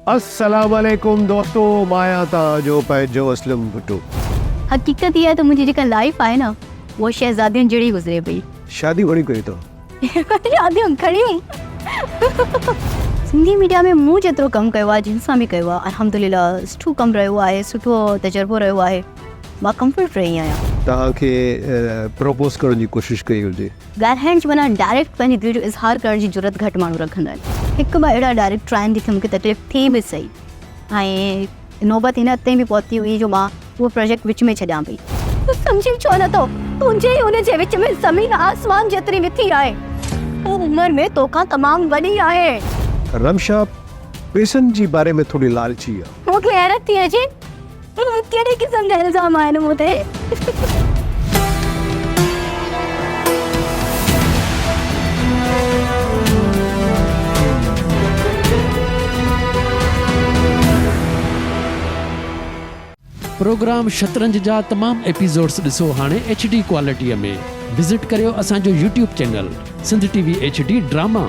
अस्सलाम वालेकुम दोस्तों, माया था जो पंहिंजो असलम भुट्टो। हकीकत इहा आहे त मुंहिंजी जेका लाइफ आहे न उहा शहज़ादियुनि जहिड़ी गुज़रे पई। शादी घणी कई तो? शादियूं घणियूं। सिंधी मीडिया में मूं जेतिरो कमु कयो आहे, जिन सां बि कयो आहे, अल्हम्दुलिल्लाह सुठो कमु रहियो आहे, सुठो तजुर्बो रहियो आहे। मां कंफर्ट रही आहियां। तव्हांखे प्रपोज करण जी कोशिशि कई हुजे? ॻाल्हाइण माना डायरेक्ट पंहिंजे दिलि जो इज़हार करण जी ज़रूरत घटि माण्हू रखंदा आहिनि। हिकु ॿ अहिड़ा डायरेक्ट ट्राइन जिथे मूंखे तकलीफ़ थी बि सही, ऐं नौबत हिन ते बि पहुती हुई जो मां उहो प्रोजेक्ट विच में छॾियां पई। तूं सम्झी छो नथो? तुंहिंजे हुन जे विच में ज़मीन आसमान जेतिरी विथी आहे। तूं उमिरि में तोखां तमामु वॾी आहे। रमशा पैसनि जी बारे में थोड़ी लालची आहे। मूंखे हैरत थी अचे कहिड़े क़िस्म जा इल्ज़ाम आहिनि मूं ते। प्रोग्राम शतरंज जा तमाम एपिसोड्स ॾिसो हाणे HD क्वालिटीअ में। विज़िट करियो असांजो YouTube channel Sindh TV HD drama.